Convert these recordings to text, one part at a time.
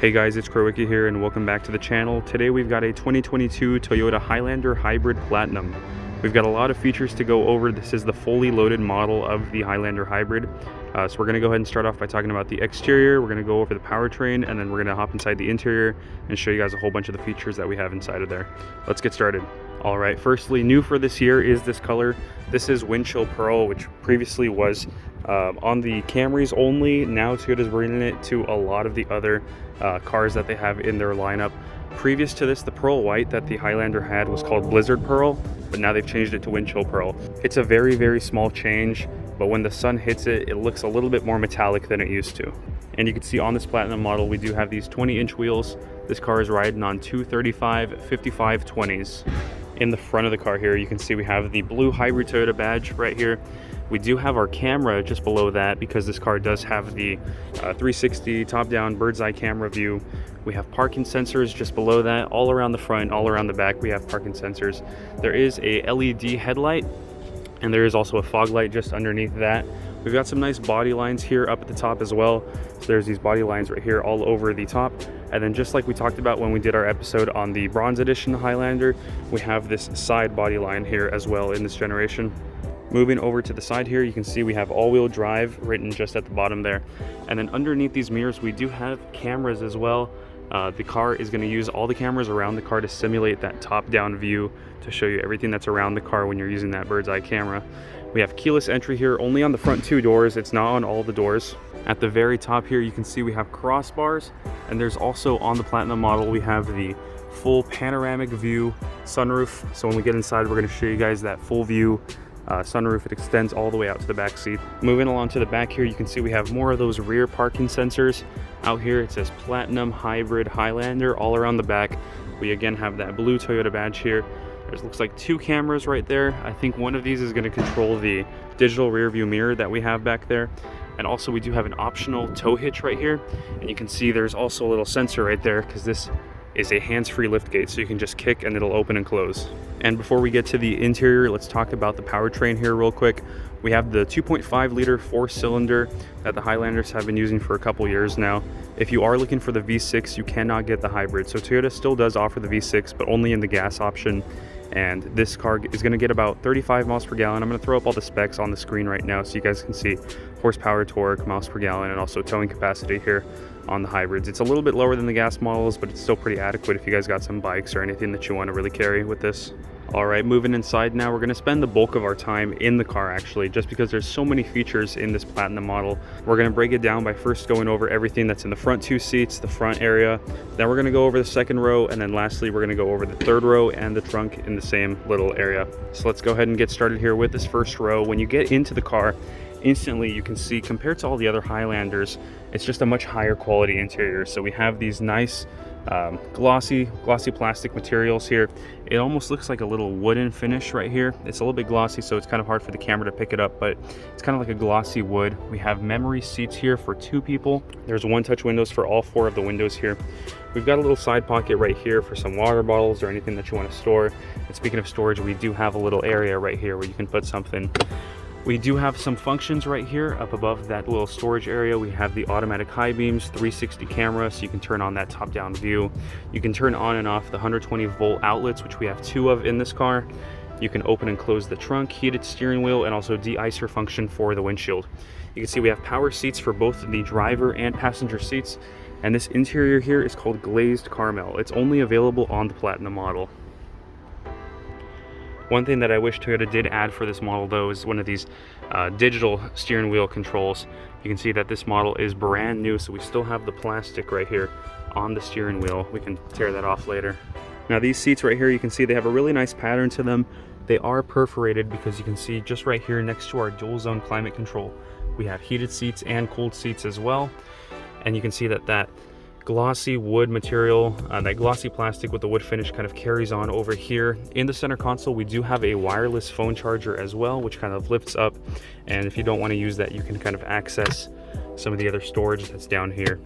Hey guys, it's Crowicki here and welcome back to the channel. Today we've got a 2022 Toyota Highlander Hybrid Platinum. We've got a lot of features to go over. This is the fully loaded model of the Highlander Hybrid. So we're going to go ahead and start off by talking about the exterior. We're going to go over the powertrain and then we're going to hop inside the interior and show you guys a whole bunch of the features that we have inside of there. Let's get started. All right, firstly, new for this year is this color. This is Windshield Pearl, which previously was on the Camrys only. Now Toyota's bringing it to a lot of the other cars that they have in their lineup. Previous to this, the pearl white that the Highlander had was called Blizzard Pearl, but now they've changed it to Windshield Pearl. It's a very, very small change, but when the sun hits it, it looks a little bit more metallic than it used to. And you can see on this Platinum model, we do have these 20-inch wheels. This car is riding on 235 55 20s. In the front of the car here, you can see we have the blue hybrid Toyota badge right here. We do have our camera just below that because this car does have the 360 top-down bird's eye camera view. We have parking sensors just below that. All around the front, all around the back, we have parking sensors. There is a LED headlight, and there is also a fog light just underneath that. We've got some nice body lines here up at the top as well. So there's these body lines right here all over the top. And then just like we talked about when we did our episode on the Bronze Edition Highlander, we have this side body line here as well in this generation. Moving over to the side here, you can see we have all-wheel drive written just at the bottom there. And then underneath these mirrors, we do have cameras as well. The car is going to use all the cameras around the car to simulate that top-down view to show you everything that's around the car when you're using that bird's eye camera. We have keyless entry here only on the front two doors. It's not on all the doors. At the very top here, you can see we have crossbars, and there's also on the Platinum model, we have the full panoramic view sunroof. So when we get inside, we're going to show you guys that full view sunroof. It extends all the way out to the back seat. Moving along to the back here, you can see we have more of those rear parking sensors. Out here it says Platinum Hybrid Highlander all around the back. We again have that blue Toyota badge here. There's looks like two cameras right there. I think one of these is going to control the digital rear view mirror that we have back there. And also we do have an optional tow hitch right here. And you can see there's also a little sensor right there because this is a hands-free liftgate, so you can just kick and it'll open and close. And before we get to the interior, let's talk about the powertrain here real quick. We have the 2.5 liter 4-cylinder that the Highlanders have been using for a couple years now. If you are looking for the V6, you cannot get the hybrid. So Toyota still does offer the V6, but only in the gas option. And this car is going to get about 35 miles per gallon. I'm going to throw up all the specs on the screen right now so you guys can see horsepower, torque, miles per gallon, and also towing capacity here on the hybrids. It's a little bit lower than the gas models, but it's still pretty adequate if you guys got some bikes or anything that you want to really carry with this. All right, moving inside now, we're going to spend the bulk of our time in the car actually, just because there's so many features in this Platinum model. We're going to break it down by first going over everything that's in the front two seats, the front area. Then we're going to go over the second row, and then lastly we're going to go over the third row and the trunk in the same little area. So let's go ahead and get started here with this first row. When you get into the car, instantly you can see compared to all the other Highlanders, it's just a much higher quality interior. So we have these nice glossy plastic materials here. It almost looks like a little wooden finish right here. It's a little bit glossy, so it's kind of hard for the camera to pick it up, but it's kind of like a glossy wood. We have memory seats here for two people. There's one touch windows for all four of the windows here. We've got a little side pocket right here for some water bottles or anything that you want to store. And speaking of storage, we do have a little area right here where you can put something. We do have some functions right here up above that little storage area. We have the automatic high beams, 360 camera, so you can turn on that top-down view. You can turn on and off the 120 volt outlets, which we have two of in this car. You can open and close the trunk, heated steering wheel, and also de-icer function for the windshield. You can see we have power seats for both the driver and passenger seats. And this interior here is called Glazed Caramel. It's only available on the Platinum model. One thing that I wish Toyota did add for this model though is one of these digital steering wheel controls. You can see that this model is brand new, so we still have the plastic right here on the steering wheel. We can tear that off later. Now these seats right here, you can see they have a really nice pattern to them. They are perforated because you can see just right here next to our dual zone climate control, we have heated seats and cooled seats as well. And you can see that glossy wood material, that glossy plastic with the wood finish kind of carries on over here. In the center console, we do have a wireless phone charger as well, which kind of lifts up. And if you don't want to use that, you can kind of access some of the other storage that's down here.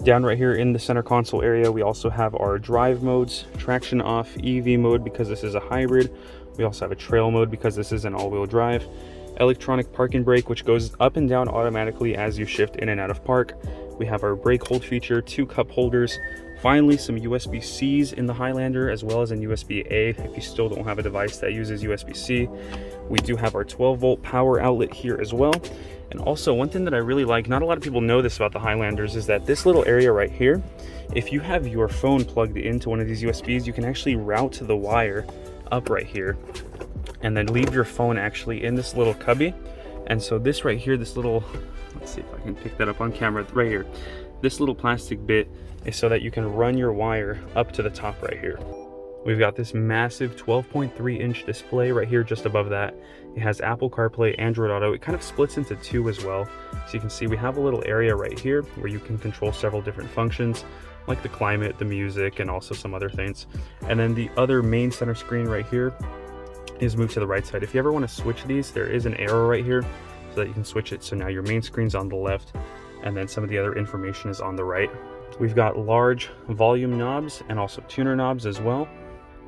Down right here in the center console area, we also have our drive modes, traction off, EV mode because this is a hybrid. We also have a trail mode because this is an all-wheel drive. electronic parking brake, which goes up and down automatically as you shift in and out of park. We have our brake hold feature, 2 cup holders, finally some USB-Cs in the Highlander as well as in USB-A if you still don't have a device that uses USB-C. We do have our 12-volt power outlet here as well. And also one thing that I really like, not a lot of people know this about the Highlanders, is that this little area right here, if you have your phone plugged into one of these USBs, you can actually route the wire up right here and then leave your phone actually in this little cubby. And so this right here, this little, let's see if I can pick that up on camera right here, this little plastic bit is so that you can run your wire up to the top right here. We've got this massive 12.3-inch display right here just above that. It has Apple CarPlay, Android Auto. It kind of splits into 2 as well. So you can see we have a little area right here where you can control several different functions like the climate, the music, and also some other things. And then the other main center screen right here is moved to the right side. If you ever want to switch these, there is an arrow right here so that you can switch it. So now your main screen's on the left and then some of the other information is on the right. We've got large volume knobs and also tuner knobs as well.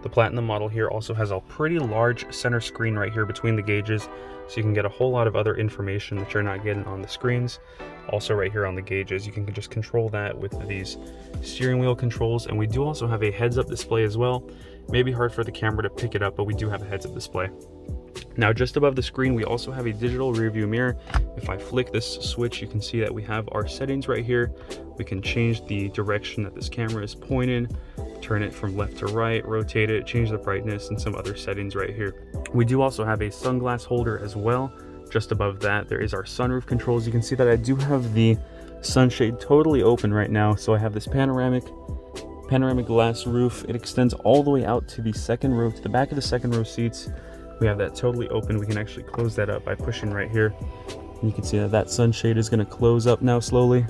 The Platinum model here also has a pretty large center screen right here between the gauges, so you can get a whole lot of other information that you're not getting on the screens. Also right here on the gauges, you can just control that with these steering wheel controls. And we do also have a heads-up display as well. Maybe hard for the camera to pick it up, but we do have a heads-up display. Now just above the screen, we also have a digital rear view mirror. If I flick this switch, you can see that we have our settings right here. We can change the direction that this camera is pointing, turn it from left to right, rotate it, change the brightness, and some other settings right here. We do also have a sunglass holder as well. Just above that, there is our sunroof controls. You can see that I do have the sunshade totally open right now. So I have this panoramic glass roof. It extends all the way out to the second row, to the back of the second row seats. We have that totally open. We can actually close that up by pushing right here. And you can see that that sunshade is going to close up now slowly.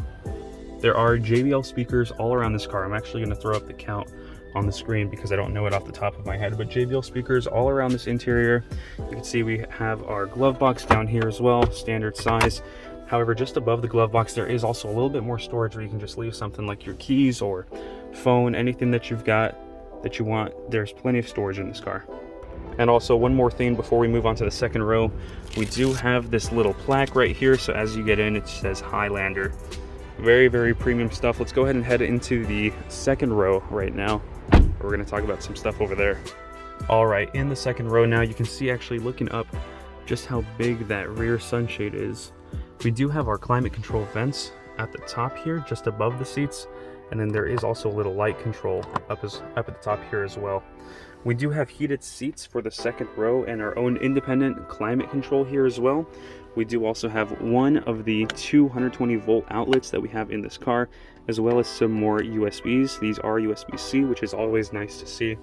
There are JBL speakers all around this car. I'm actually going to throw up the count on the screen because I don't know it off the top of my head, but JBL speakers all around this interior. You can see we have our glove box down here as well, standard size. However, just above the glove box, there is also a little bit more storage where you can just leave something like your keys or phone, anything that you've got that you want. There's plenty of storage in this car. And also one more thing before we move on to the second row, we do have this little plaque right here. So as you get in, it says Highlander. Very, very premium stuff. Let's go ahead and head into the second row right now. We're going to talk about some stuff over there. All right, in the second row now, you can see actually looking up just how big that rear sunshade is. We do have our climate control vents at the top here, just above the seats. And then there is also a little light control up at the top here as well. We do have heated seats for the second row and our own independent climate control here as well. We do also have one of the 220-volt outlets that we have in this car, as well as some more USBs. These are USB-C, which is always nice to see.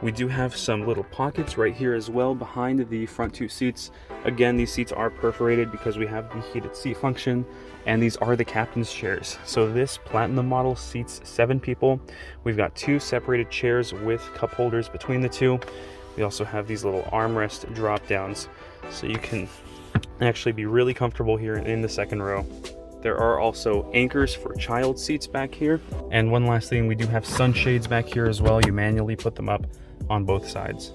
We do have some little pockets right here as well behind the front 2 seats. Again, these seats are perforated because we have the heated seat function, and these are the captain's chairs. So this Platinum model seats 7 people. We've got 2 separated chairs with cup holders between the 2. We also have these little armrest drop downs, so you can actually be really comfortable here in the second row. There are also anchors for child seats back here. And one last thing, we do have sunshades back here as well. You manually put them up on both sides.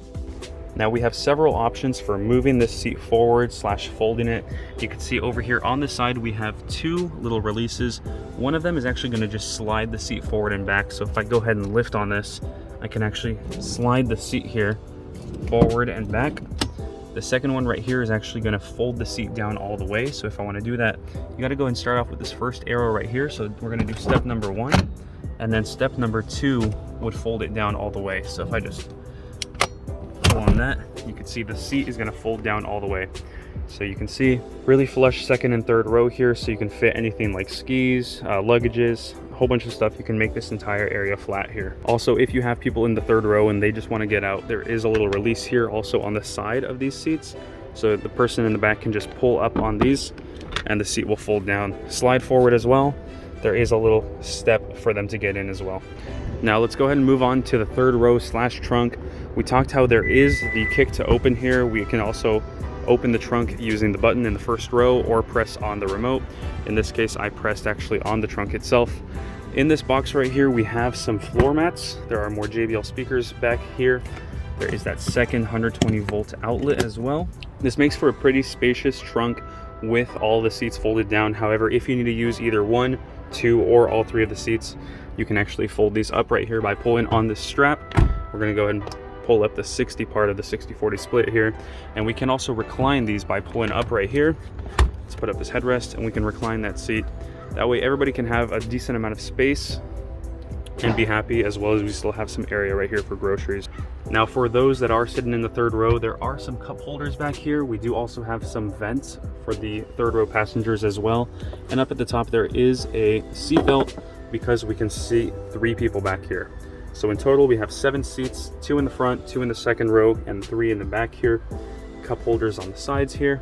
Now we have several options for moving this seat forward / folding it. You can see over here on the side we have 2 little releases. One of them is actually going to just slide the seat forward and back. So if I go ahead and lift on this, I can actually slide the seat here forward and back. The second one right here is actually going to fold the seat down all the way. So if I want to do that, you got to go and start off with this first arrow right here. So we're going to do step number 1, and then step number 2 would fold it down all the way. So if I just pull on that, you can see the seat is going to fold down all the way. So you can see really flush second and third row here, so you can fit anything like skis, luggages, a whole bunch of stuff. You can make this entire area flat here. Also, if you have people in the third row and they just want to get out, there is a little release here also on the side of these seats, so the person in the back can just pull up on these and the seat will fold down. Slide forward as well. There is a little step for them to get in as well. Now let's go ahead and move on to the third row / trunk. We talked how there is the kick to open here. We can also open the trunk using the button in the first row or press on the remote. In this case, I pressed actually on the trunk itself. In this box right here, we have some floor mats. There are more JBL speakers back here. There is that second 120-volt outlet as well. This makes for a pretty spacious trunk with all the seats folded down. However, if you need to use either one 2 or all 3 of the seats. You can actually fold these up right here by pulling on this strap. We're going to go ahead and pull up the 60 part of the 60/40 split here, and we can also recline these by pulling up right here. Let's put up this headrest and we can recline that seat. That way everybody can have a decent amount of space and be happy, as well as we still have some area right here for groceries. Now for those that are sitting in the 3rd row, there are some cup holders back here. We do also have some vents for the 3rd row passengers as well. And up at the top there is a seat belt because we can seat 3 people back here. So in total we have 7 seats, 2 in the front, 2 in the 2nd row, and 3 in the back here. Cup holders on the sides here.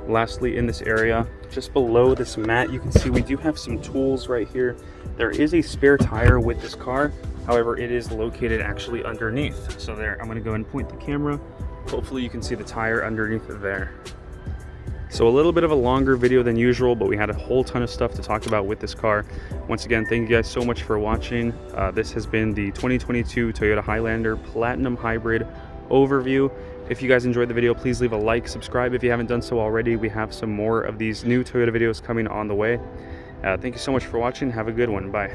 Lastly, in this area, just below this mat, you can see we do have some tools right here. There is a spare tire with this car. However, it is located actually underneath. So there, I'm gonna go and point the camera. Hopefully you can see the tire underneath there. So a little bit of a longer video than usual, but we had a whole ton of stuff to talk about with this car. Once again, thank you guys so much for watching. This has been the 2022 Toyota Highlander Platinum Hybrid overview. If you guys enjoyed the video, please leave a like, subscribe if you haven't done so already. We have some more of these new Toyota videos coming on the way. Thank you so much for watching. Have a good one. Bye.